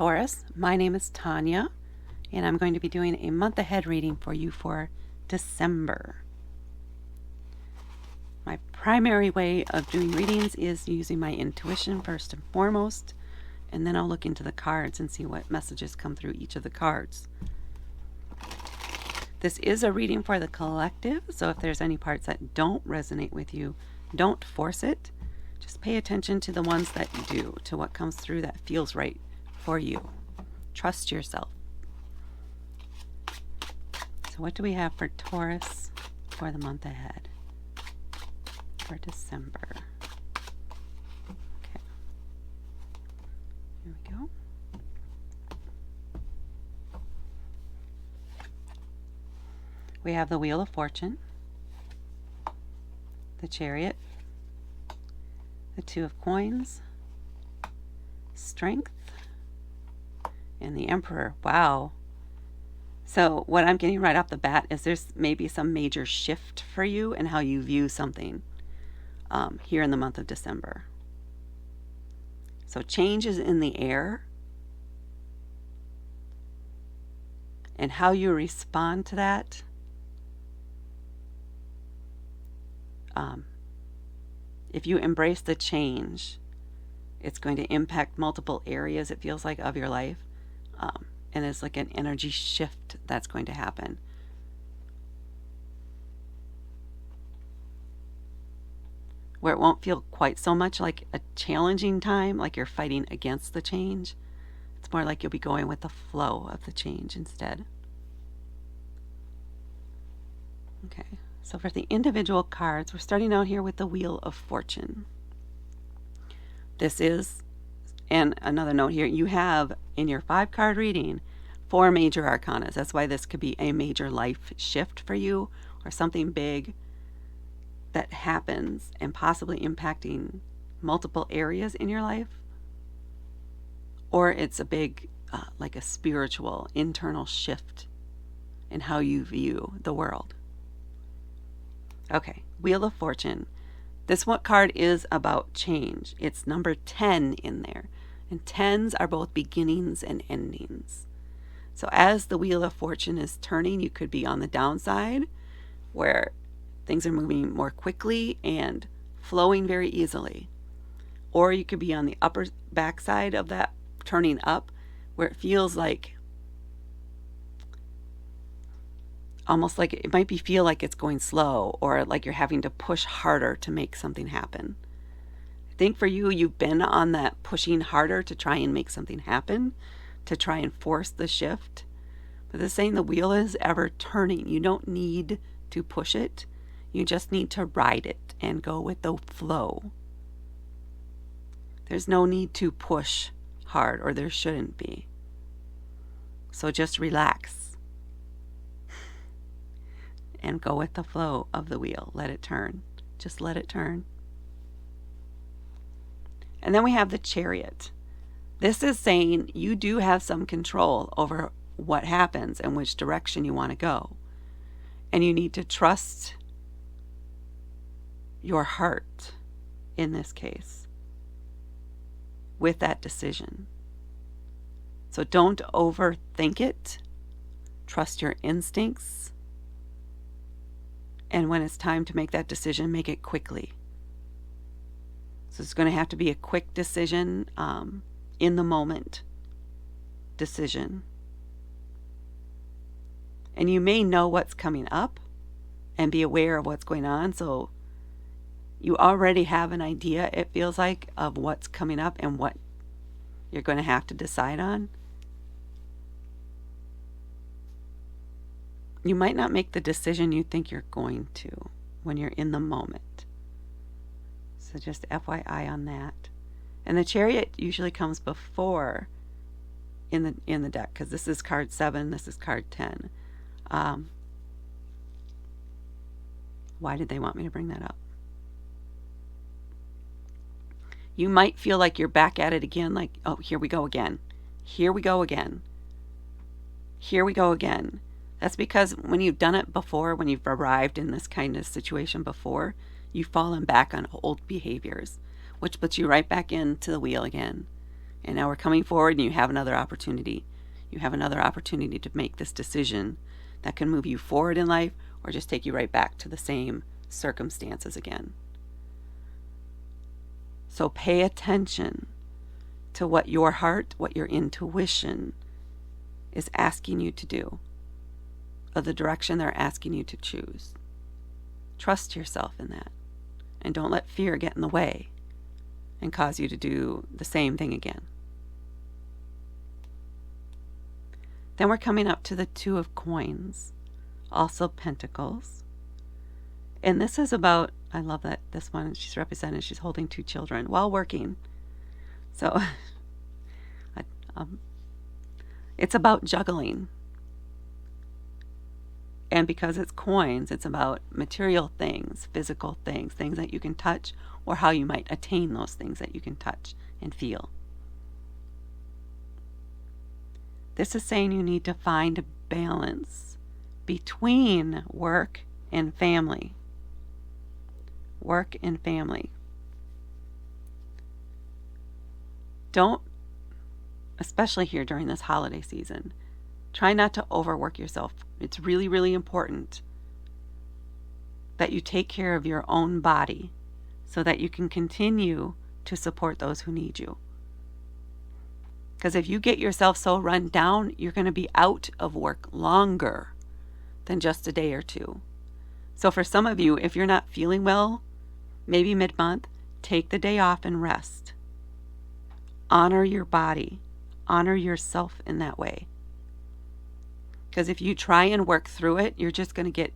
Taurus, my name is Tanya, and I'm going to be doing a month ahead reading for you for December. My primary way of doing readings is using my intuition first and foremost, and then I'll look into the cards and see what messages come through each of the cards. This is a reading for the collective, so if there's any parts that don't resonate with you, don't force it. Just pay attention to the ones that do, to what comes through that feels right for you. Trust yourself. So what do we have for Taurus for the month ahead? For December. Okay. Here we go. We have the Wheel of Fortune, the Chariot, the Two of Coins, Strength, and the Emperor. Wow. So what I'm getting right off the bat is there's maybe some major shift for you in how you view something here in the month of December. So change is in the air, and how you respond to that if you embrace the change, it's going to impact multiple areas, it feels like, of your life. And it's like an energy shift that's going to happen. Where it won't feel quite so much like a challenging time, like you're fighting against the change. It's more like you'll be going with the flow of the change instead. Okay. So for the individual cards, we're starting out here with the Wheel of Fortune. This is, and another note here, you have in your 5-card reading 4 major arcanas. That's why this could be a major life shift for you, or something big that happens and possibly impacting multiple areas in your life. Or it's a big, like a spiritual, internal shift in how you view the world. Okay, Wheel of Fortune. This one card is about change. It's number 10 in there. And 10s are both beginnings and endings. So as the Wheel of Fortune is turning, you could be on the downside, where things are moving more quickly and flowing very easily. Or you could be on the upper backside of that, turning up, where it feels like almost like it might feel like it's going slow, or like you're having to push harder to make something happen. I think for you, you've been on that pushing harder to try and make something happen, to try and force the shift. But the saying, the wheel is ever turning. You don't need to push it. You just need to ride it and go with the flow. There's no need to push hard, or there shouldn't be. So just relax and go with the flow of the wheel. Let it turn. Just let it turn. And then we have the Chariot. This is saying you do have some control over what happens and which direction you want to go. And you need to trust your heart in this case with that decision. So don't overthink it. Trust your instincts. And when it's time to make that decision, make it quickly. So it's going to have to be a quick decision, in the moment decision. And you may know what's coming up and be aware of what's going on. So you already have an idea, it feels like, of what's coming up and what you're going to have to decide on. You might not make the decision you think you're going to when you're in the moment. So just FYI on that. And the Chariot usually comes before in the deck, because this is card 7, this is card 10. Why did they want me to bring that up? You might feel like you're back at it again, like, oh, here we go again. Here we go again. Here we go again. That's because when you've done it before, when you've arrived in this kind of situation before, you've fallen back on old behaviors, which puts you right back into the wheel again. And now we're coming forward and you have another opportunity. You have another opportunity to make this decision that can move you forward in life or just take you right back to the same circumstances again. So pay attention to what your heart, what your intuition is asking you to do, or the direction they're asking you to choose. Trust yourself in that, and don't let fear get in the way and cause you to do the same thing again. Then we're coming up to the Two of Coins, also Pentacles. And this is about, I love that this one, she's represented, she's holding 2 children while working. So it's about juggling. And because it's coins, it's about material things, physical things, things that you can touch, or how you might attain those things that you can touch and feel. This is saying you need to find a balance between work and family. Work and family. Don't, especially here during this holiday season, try not to overwork yourself. It's really, really important that you take care of your own body so that you can continue to support those who need you. Because if you get yourself so run down, you're going to be out of work longer than just a day or two. So for some of you, if you're not feeling well, maybe mid-month, take the day off and rest. Honor your body. Honor yourself in that way. Because if you try and work through it, you're just going to get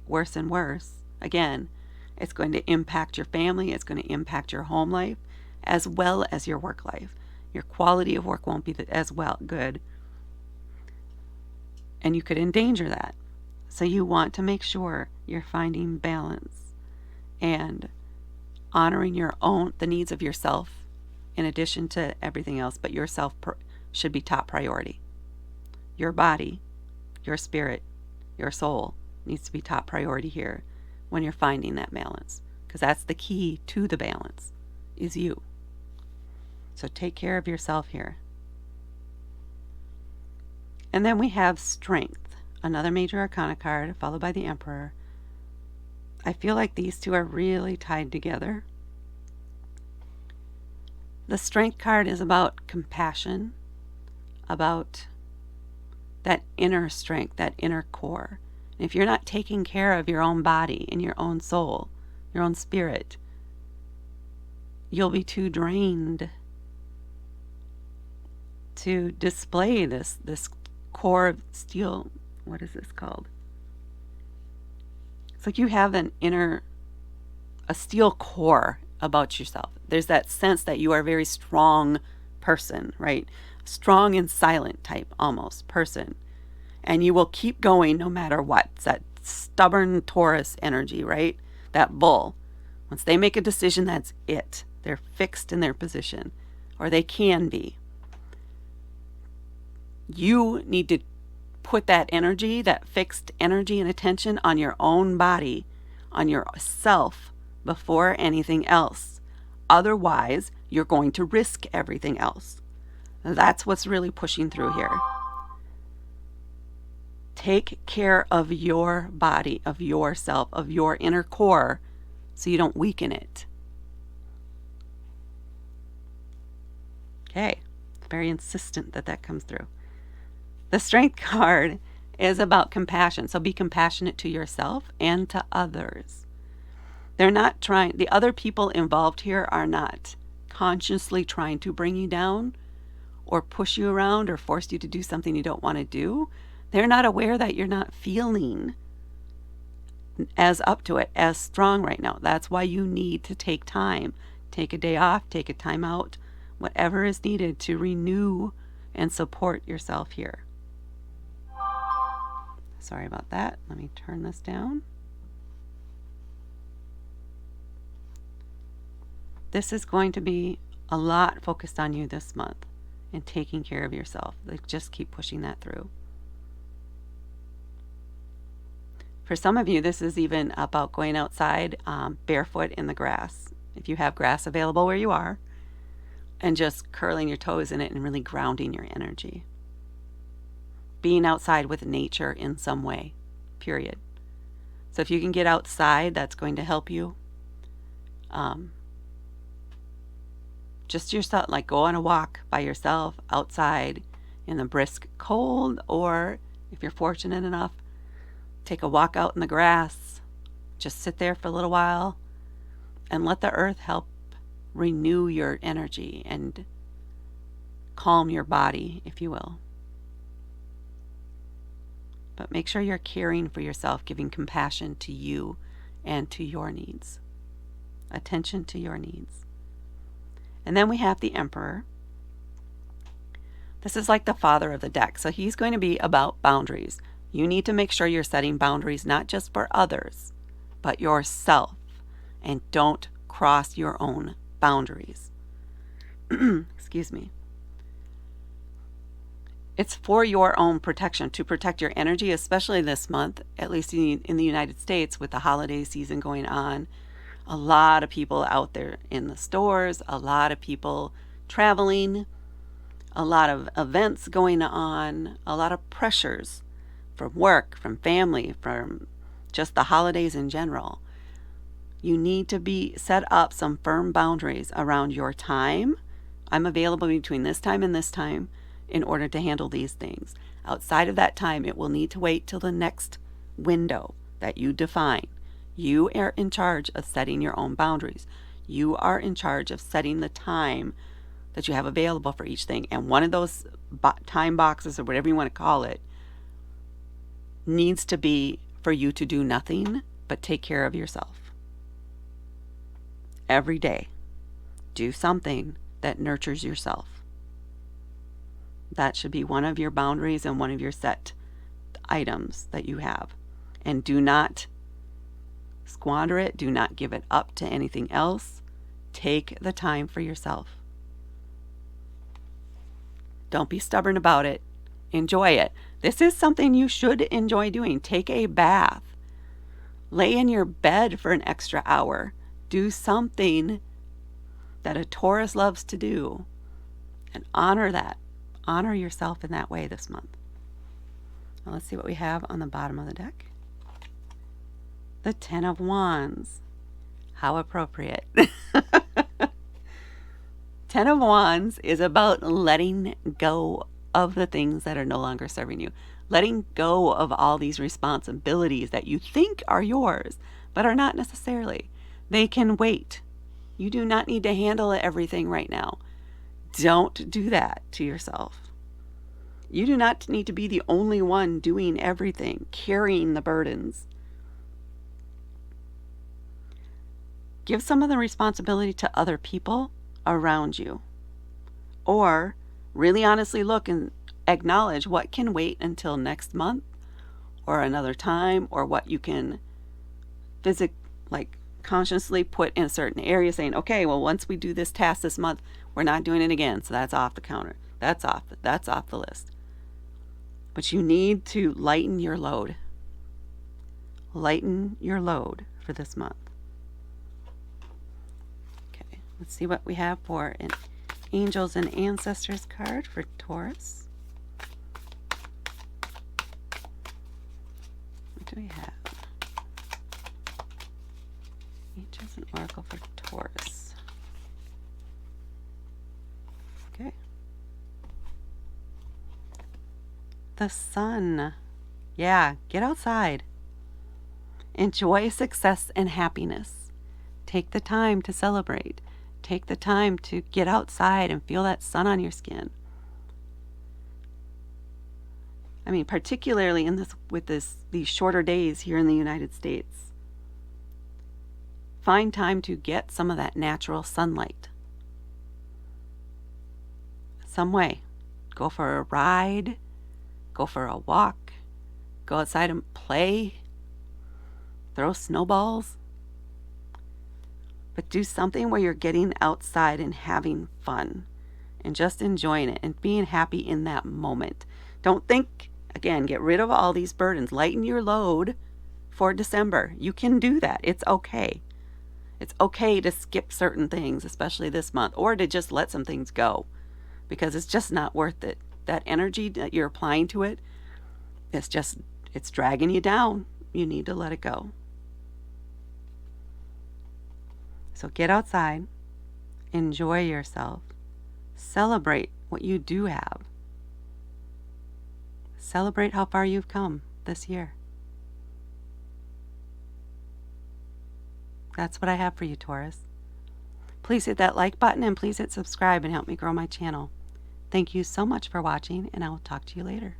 worse and worse. Again, it's going to impact your family. It's going to impact your home life as well as your work life. Your quality of work won't be as well good. And you could endanger that. So you want to make sure you're finding balance and honoring the needs of yourself in addition to everything else. But yourself should be top priority. Your body, your spirit, your soul needs to be top priority here when you're finding that balance. Because that's the key to the balance, is you. So take care of yourself here. And then we have Strength, another major arcana card, followed by the Emperor. I feel like these two are really tied together. The Strength card is about compassion, about that inner strength, that inner core. And if you're not taking care of your own body and your own soul, your own spirit, you'll be too drained to display this core of steel. What is this called? It's like you have a steel core about yourself. There's that sense that you are a very strong person, right? Strong and silent type almost person. And you will keep going no matter what. It's that stubborn Taurus energy, right? That bull. Once they make a decision, that's it. They're fixed in their position, or they can be. You need to put that energy, that fixed energy and attention on your own body, on yourself before anything else. Otherwise, you're going to risk everything else. That's what's really pushing through here. Take care of your body, of yourself, of your inner core, so you don't weaken it. Okay, very insistent that comes through. The Strength card is about compassion. So be compassionate to yourself and to others. The other people involved here are not consciously trying to bring you down or push you around or force you to do something you don't want to do. They're not aware that you're not feeling as up to it, as strong right now. That's why you need to take time. Take a day off, take a time out, whatever is needed to renew and support yourself here. Sorry about that. Let me turn this down. This is going to be a lot focused on you this month and taking care of yourself. Like, just keep pushing that through. For some of you, this is even about going outside barefoot in the grass. If you have grass available where you are, and just curling your toes in it and really grounding your energy. Being outside with nature in some way, period. So if you can get outside, that's going to help you. Just yourself, like go on a walk by yourself outside in the brisk cold, or if you're fortunate enough, take a walk out in the grass. Just sit there for a little while and let the earth help renew your energy and calm your body, if you will. But make sure you're caring for yourself, giving compassion to you and to your needs. Attention to your needs. And then we have the Emperor. This is like the father of the deck. So he's going to be about boundaries. You need to make sure you're setting boundaries, not just for others, but yourself. And don't cross your own boundaries. Excuse me. It's for your own protection, to protect your energy, especially this month, at least in the United States with the holiday season going on. A lot of people out there in the stores, a lot of people traveling, a lot of events going on, a lot of pressures from work, from family, from just the holidays in general. You need to set up some firm boundaries around your time. I'm available between this time and this time in order to handle these things. Outside of that time, it will need to wait till the next window that you define. You are in charge of setting your own boundaries. You are in charge of setting the time that you have available for each thing. And one of those time boxes, or whatever you want to call it, needs to be for you to do nothing but take care of yourself. Every day, do something that nurtures yourself. That should be one of your boundaries and one of your set items that you have. And do not squander it. Do not give it up to anything else. Take the time for yourself. Don't be stubborn about it. Enjoy it. This is something you should enjoy doing. Take a bath. Lay in your bed for an extra hour. Do something that a Taurus loves to do and honor that. Honor yourself in that way this month. Now let's see what we have on the bottom of the deck. The Ten of Wands. How appropriate. Ten of Wands is about letting go of the things that are no longer serving you. Letting go of all these responsibilities that you think are yours, but are not necessarily. They can wait. You do not need to handle everything right now. Don't do that to yourself. You do not need to be the only one doing everything, carrying the burdens. Give some of the responsibility to other people around you. Or really honestly look and acknowledge what can wait until next month or another time, or what you can consciously put in a certain area, saying, okay, well, once we do this task this month, we're not doing it again. So that's off the counter. That's off the list. But you need to lighten your load. Lighten your load for this month. Okay, let's see what we have for an Angels and Ancestors card for Taurus. What do we have? Angels and Oracle for Taurus. Okay. The Sun. Yeah, get outside. Enjoy success and happiness. Take the time to celebrate. Take the time to get outside and feel that sun on your skin. I mean, particularly these shorter days here in the United States. Find time to get some of that natural sunlight. Some way. Go for a ride. Go for a walk. Go outside and play. Throw snowballs. But do something where you're getting outside and having fun. And just enjoying it and being happy in that moment. Don't think, again, get rid of all these burdens. Lighten your load for December. You can do that. It's okay. It's okay to skip certain things, especially this month, or to just let some things go because it's just not worth it. That energy that you're applying to it, it's dragging you down. You need to let it go. So get outside, enjoy yourself, celebrate what you do have. Celebrate how far you've come this year. That's what I have for you, Taurus. Please hit that like button and please hit subscribe and help me grow my channel. Thank you so much for watching, and I will talk to you later.